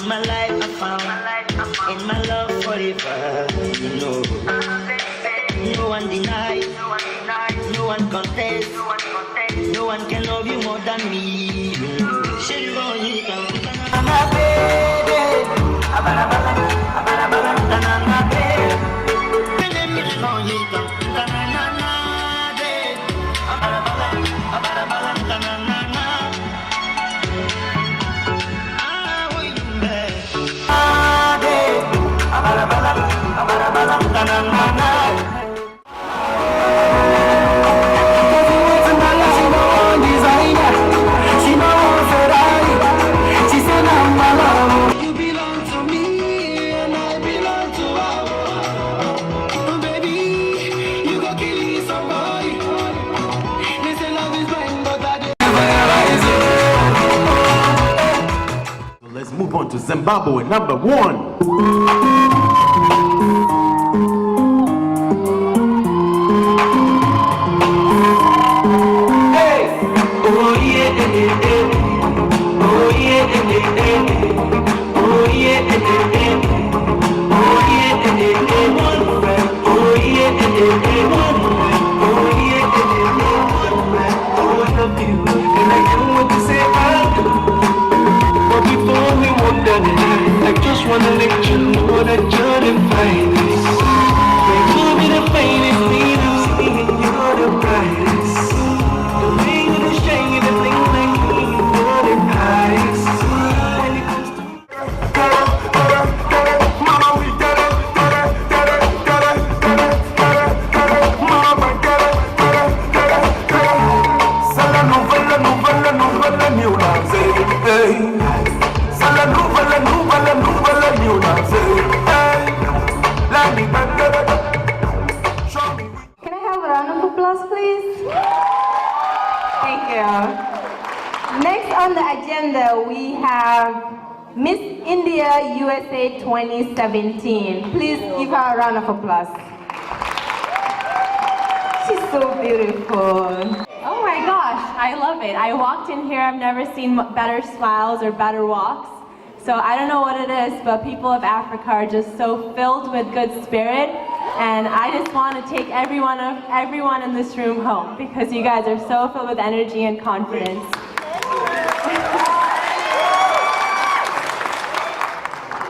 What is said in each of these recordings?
my life I found in my love forever. No one deny, no one contest, no one can love you more than me. Ceremonie, my baby, my baby. Let's move on to Zimbabwe, number 1. I just wanna let you know that you're the finest. You'll be the finest, you're the brightest. The way you the shine, you the bling like me, you're the highest. When it comes to mama, we got it, mama, got it. Sala novella, new dance, hey. Sala novella, new dance, hey. Can I have a round of applause, please? Thank you. Next on the agenda, we have Miss India USA 2017. Please give her a round of applause. She's so beautiful. Oh my gosh, I love it. I walked in here, I've never seen better smiles or better walks. So I don't know what it is, but people of Africa are just so filled with good spirit. And I just want to take everyone in this room home because you guys are so filled with energy and confidence.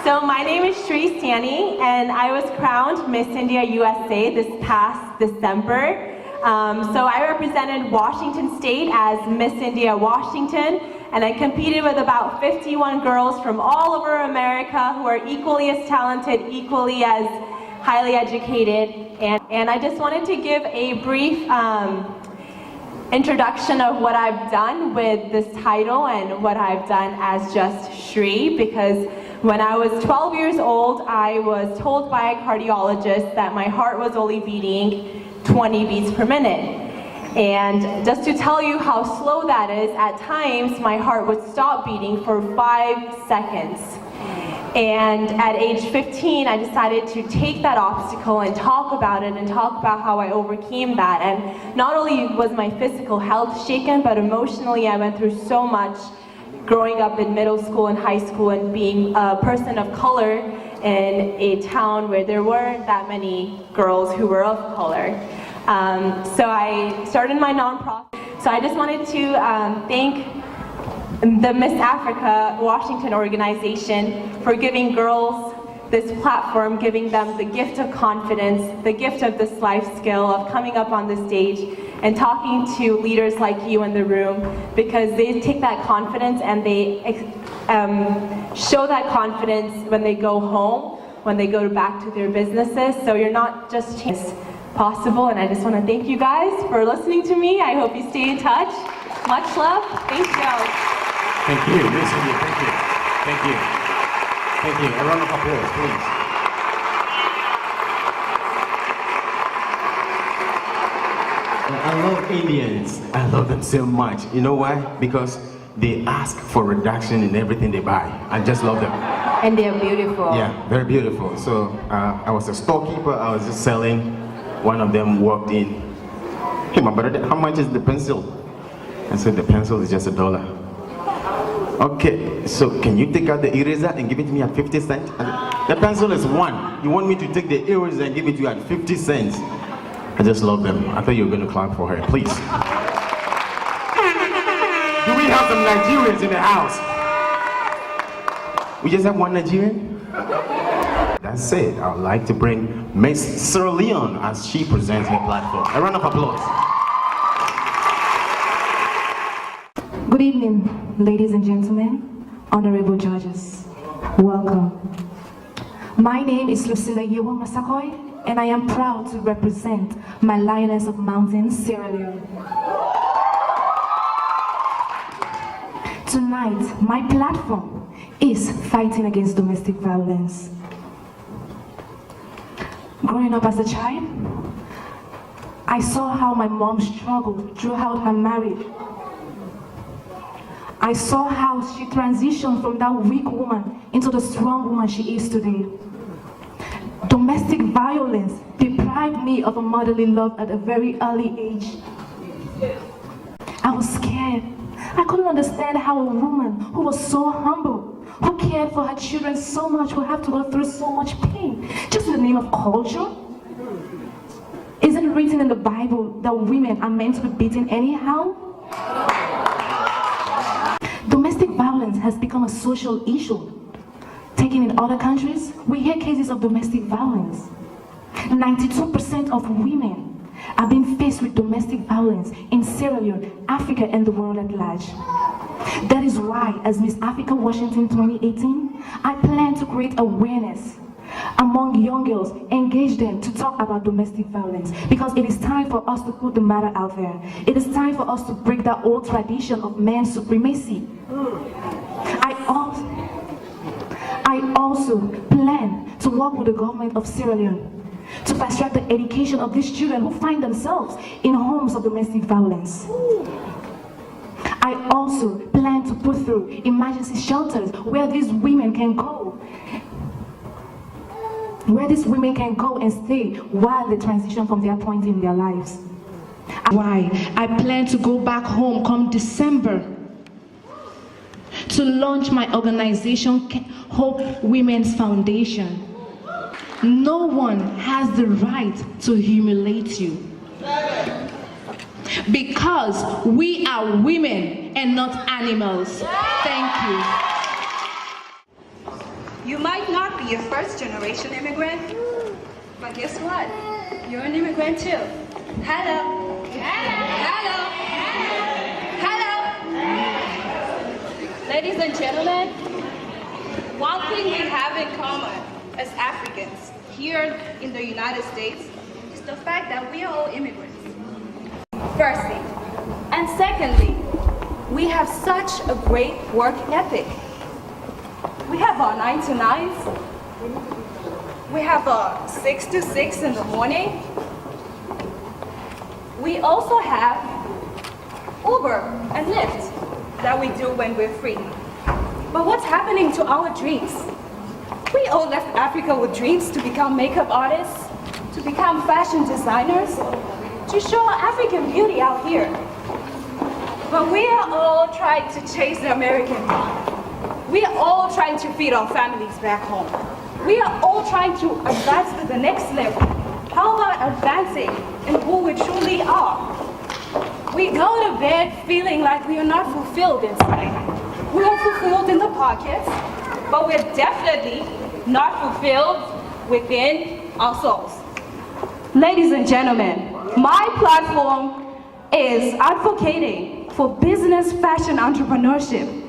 So my name is Shri Sani, and I was crowned Miss India USA this past December. So I represented Washington State as Miss India Washington, and I competed with about 51 girls from all over America who are equally as talented, equally as highly educated. And I just wanted to give a brief introduction of what I've done with this title and what I've done as just Shri, because when I was 12 years old, I was told by a cardiologist that my heart was only beating 20 beats per minute. And just to tell you how slow that is, at times my heart would stop beating for 5 seconds. And at age 15, I decided to take that obstacle and talk about it and talk about how I overcame that. And not only was my physical health shaken, but emotionally I went through so much growing up in middle school and high school and being a person of color in a town where there weren't that many girls who were of color. So I started my nonprofit. So I just wanted to thank the Miss Africa Washington organization for giving girls this platform, giving them the gift of confidence, the gift of this life skill of coming up on the stage and talking to leaders like you in the room, because they take that confidence and they show that confidence when they go home, when they go back to their businesses. So you're not just changing possible, and I just want to thank you guys for listening to me. I hope you stay in touch. Much love. Thank you. Thank you, Miss India. Thank you. Thank you. Thank you. A round of applause, please. I love Indians. I love them so much. You know why? Because they ask for reduction in everything they buy. I just love them. And they're beautiful. Yeah, very beautiful. So I was a storekeeper. I was just selling. One of them walked in. Hey, my brother, how much is the pencil? I said, the pencil is just $1. Okay, so can you take out the eraser and give it to me at 50 cents? The pencil is 1. You want me to take the eraser and give it to you at 50 cents? I just love them. I thought you were going to clap for her. Please. Do we have some Nigerians in the house? We just have one Nigerian? That's it. I would like to bring Miss Sierra Leone as she presents her platform. A round of applause. Good evening, ladies and gentlemen, honorable judges. Welcome. My name is Lucinda Yewo Masakoi, and I am proud to represent my Lioness of Mountains, Sierra Leone. Tonight, my platform is fighting against domestic violence. Growing up as a child, I saw how my mom struggled throughout her marriage. I saw how she transitioned from that weak woman into the strong woman she is today. Domestic violence deprived me of a motherly love at a very early age. I was scared. I couldn't understand how a woman who was so humble, who cared for her children so much, would have to go through so much pain, just in the name of culture. Isn't it written in the Bible that women are meant to be beaten anyhow? Domestic violence has become a social issue. Taken in other countries, we hear cases of domestic violence. 92% of women are being faced with domestic violence in Sierra Leone, Africa, and the world at large. That is why, as Miss Africa Washington 2018, I plan to create awareness among young girls, engage them to talk about domestic violence, because it is time for us to put the matter out there. It is time for us to break that old tradition of man's supremacy. I also plan to work with the government of Sierra Leone to fast track the education of these children who find themselves in homes of domestic violence. I also plan to put through emergency shelters where these women can go. And stay while they transition from their point in their lives. Why? I plan to go back home come December to launch my organization, Hope Women's Foundation. No one has the right to humiliate you, because we are women and not animals. Thank you. You might not be a first-generation immigrant, but guess what? You're an immigrant too. Hello. Hello. Hello. Ladies and gentlemen, one thing we have in common as Africans here in the United States is the fact that we are all immigrants. Firstly. And secondly, we have such a great work ethic. We have our 9 to 9s. We have a 6 to 6 in the morning. We also have Uber and Lyft that we do when we're free. But what's happening to our dreams? We all left Africa with dreams to become makeup artists, to become fashion designers, to show African beauty out here. But we are all trying to chase the American dream. We are all trying to feed our families back home. We are all trying to advance to the next level. How about advancing in who we truly are? We go to bed feeling like we are not fulfilled inside. We are fulfilled in the pockets, but we're definitely not fulfilled within our souls. Ladies and gentlemen, my platform is advocating for business fashion entrepreneurship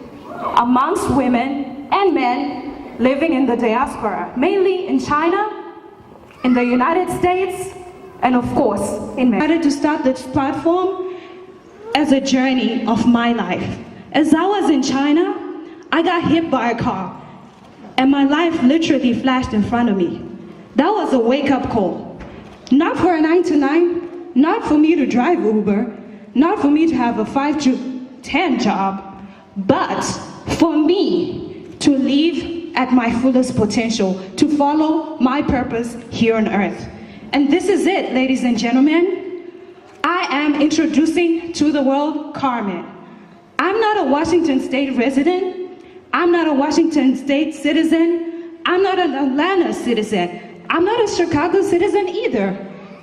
amongst women and men living in the diaspora, mainly in China, in the United States, and of course, in Mexico. I decided to start this platform as a journey of my life. As I was in China, I got hit by a car, and my life literally flashed in front of me. That was a wake-up call. Not for a 9 to 9, not for me to drive Uber, not for me to have a 5 to 10 job, but for me to live at my fullest potential, to follow my purpose here on earth. And this is it, ladies and gentlemen. I am introducing to the world Carmen. I'm I'm not a Washington State resident. I'm not a Washington State citizen. I'm not an Atlanta citizen. I'm not a Chicago citizen either.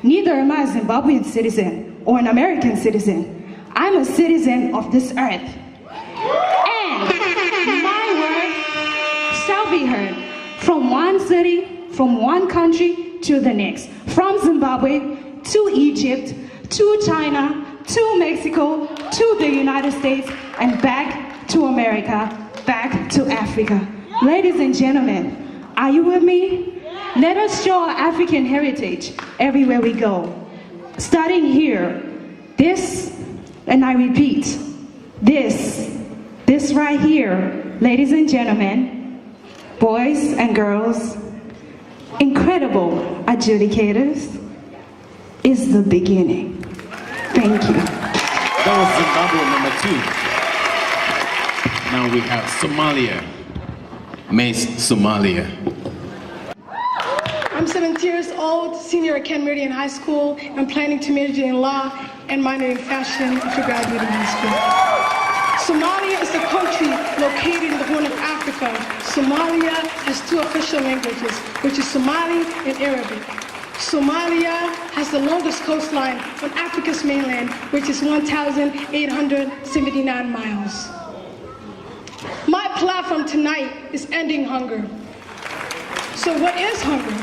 Neither am I a Zimbabwean citizen or an American citizen. I'm a citizen of this earth. And my word shall be heard from one city, from one country to the next. From Zimbabwe to Egypt, to China, to Mexico, to the United States, and back to America, back to Africa. Ladies and gentlemen, are you with me? Let us show our African heritage everywhere we go. Starting here, this, and I repeat, this right here, ladies and gentlemen, boys and girls, incredible adjudicators, is the beginning. Thank you. That was Zimbabwe number 2. Now we have Somalia. Miss Somalia. I'm 17 years old, senior at Ken Meridian High School. I'm planning to major in law and minor in fashion after graduating high school. Somalia is a country located in the Horn of Africa. Somalia has 2 official languages, which is Somali and Arabic. Somalia has the longest coastline on Africa's mainland, which is 1,879 miles. My platform tonight is ending hunger. So what is hunger?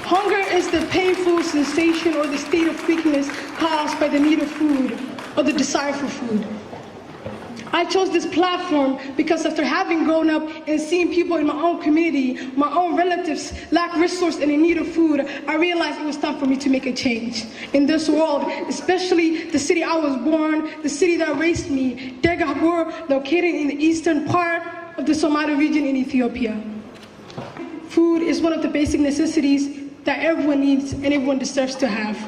Hunger is the painful sensation or the state of weakness caused by the need of food or the desire for food. I chose this platform because after having grown up and seeing people in my own community, my own relatives lack resource and in need of food, I realized it was time for me to make a change in this world, especially the city I was born, the city that raised me, Degabur, located in the eastern part of the Somali region in Ethiopia. Food is one of the basic necessities that everyone needs and everyone deserves to have.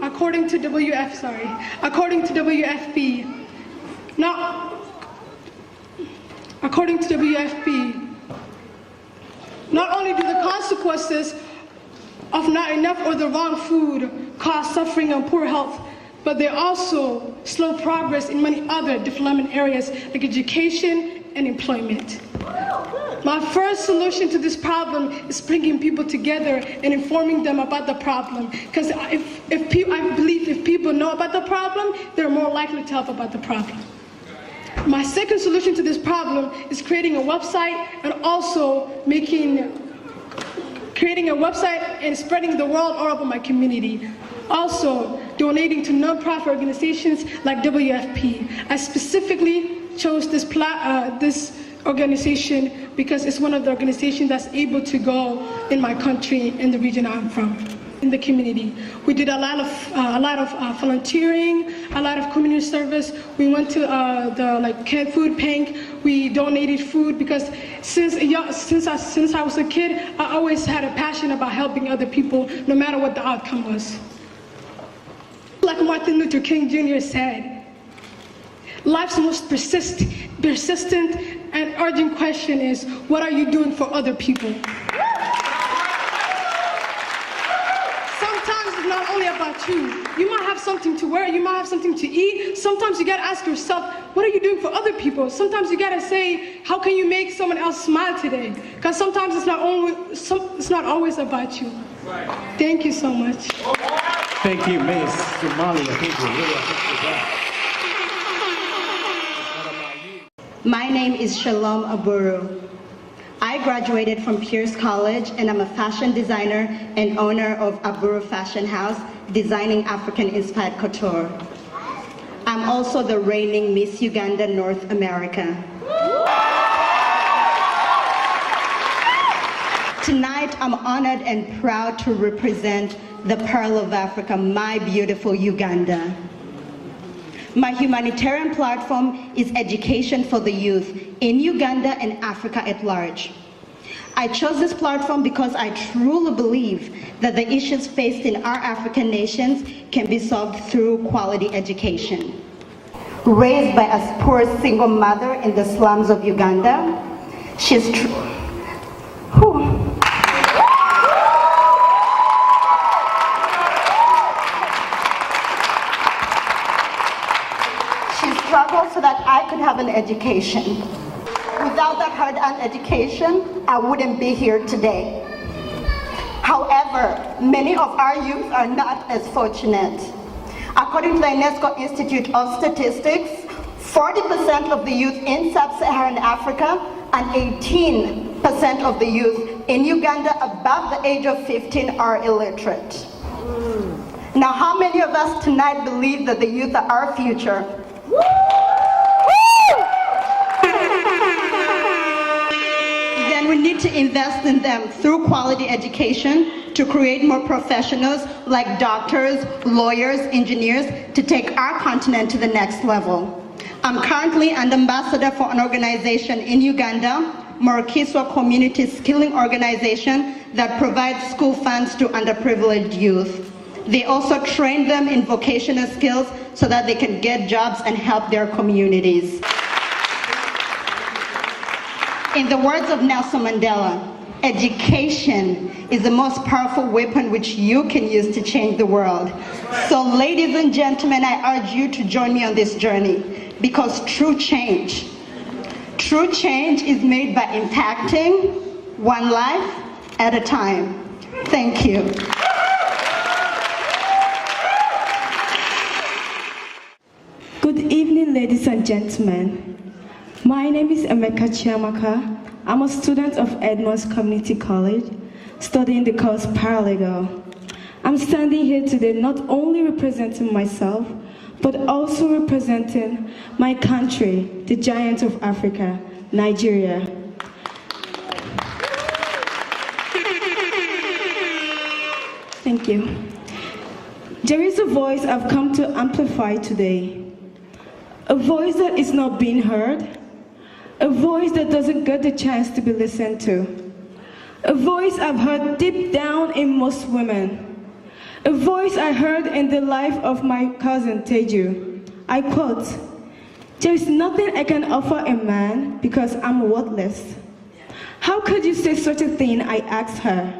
According to WFP, not only do the consequences of not enough or the wrong food cause suffering and poor health, but they also slow progress in many other development areas like education and employment. My first solution to this problem is bringing people together and informing them about the problem. Because I believe if people know about the problem, they're more likely to help about the problem. My second solution to this problem is creating a website and also creating a website and spreading the word all over my community. Also, donating to nonprofit organizations like WFP. I specifically chose this organization because it's one of the organizations that's able to go in my country, in the region I'm from, in the community. We did a lot of volunteering, a lot of community service. We went to the canned food bank. We donated food because since I was a kid, I always had a passion about helping other people, no matter what the outcome was. Like Martin Luther King Jr. said, life's most persistent and urgent question is, what are you doing for other people? Sometimes it's not only about you. You might have something to wear, you might have something to eat. Sometimes you gotta ask yourself, what are you doing for other people? Sometimes you gotta say, how can you make someone else smile today? Because sometimes it's not always about you. Thank you so much. Thank you, Miss Somalia. Thank you. Really appreciate that. My name is Shalom Aburu. I graduated from Pierce College and I'm a fashion designer and owner of Aburu Fashion House, designing African-inspired couture. I'm also the reigning Miss Uganda North America. Tonight, I'm honored and proud to represent the Pearl of Africa, my beautiful Uganda. My humanitarian platform is education for the youth in Uganda and Africa at large. I chose this platform because I truly believe that the issues faced in our African nations can be solved through quality education. Raised by a poor single mother in the slums of Uganda, she's struggled so that I could have an education. Without that hard-earned education, I wouldn't be here today. However, many of our youth are not as fortunate. According to the UNESCO Institute of Statistics, 40% of the youth in sub-Saharan Africa and 18% of the youth in Uganda above the age of 15 are illiterate. Now, how many of us tonight believe that the youth are our future? Then we need to invest in them through quality education to create more professionals like doctors, lawyers, engineers to take our continent to the next level. I'm currently an ambassador for an organization in Uganda, Morokiswa Community Skilling Organization, that provides school funds to underprivileged youth. They also train them in vocational skills so that they can get jobs and help their communities. In the words of Nelson Mandela, education is the most powerful weapon which you can use to change the world. So ladies and gentlemen, I urge you to join me on this journey, because true change is made by impacting one life at a time. Thank you. Good evening, ladies and gentlemen. My name is Emeka Chiamaka. I'm a student of Edmonds Community College, studying the course Paralegal. I'm standing here today not only representing myself, but also representing my country, the giant of Africa, Nigeria. Thank you. There is a voice I've come to amplify today. A voice that is not being heard, a voice that doesn't get the chance to be listened to, a voice I've heard deep down in most women, a voice I heard in the life of my cousin Teju. I quote, "There is nothing I can offer a man because I'm worthless." How could you say such a thing? I asked her,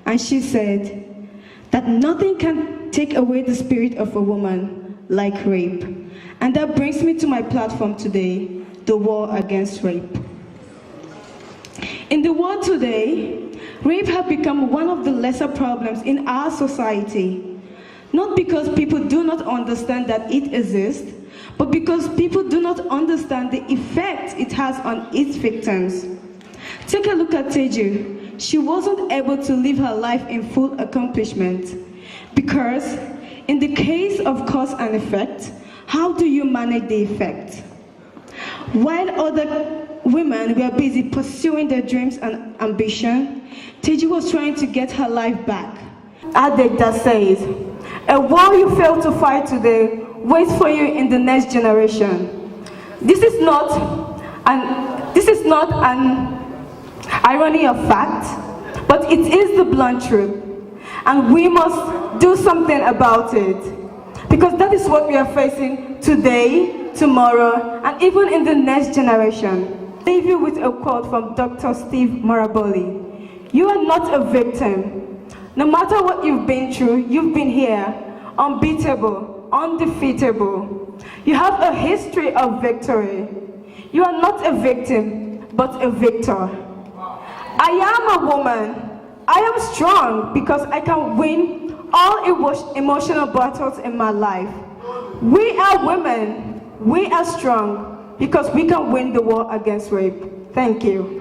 and she said that nothing can take away the spirit of a woman like rape. And that brings me to my platform today, the war against rape. In the world today, rape has become one of the lesser problems in our society. Not because people do not understand that it exists, but because people do not understand the effect it has on its victims. Take a look at Teju. She wasn't able to live her life in full accomplishment because in the case of cause and effect, how do you manage the effect? While other women were busy pursuing their dreams and ambition, Teju was trying to get her life back. Adage that says, "A war you fail to fight today waits for you in the next generation." This is not an irony of fact, but it is the blunt truth, and we must do something about it. Because that is what we are facing today, tomorrow, and even in the next generation. I'll leave you with a quote from Dr. Steve Maraboli. "You are not a victim. No matter what you've been through, you've been here, unbeatable, undefeatable. You have a history of victory. You are not a victim, but a victor. I am a woman. I am strong because I can win all emotional battles in my life. We are women. We are strong because we can win the war against rape." Thank you.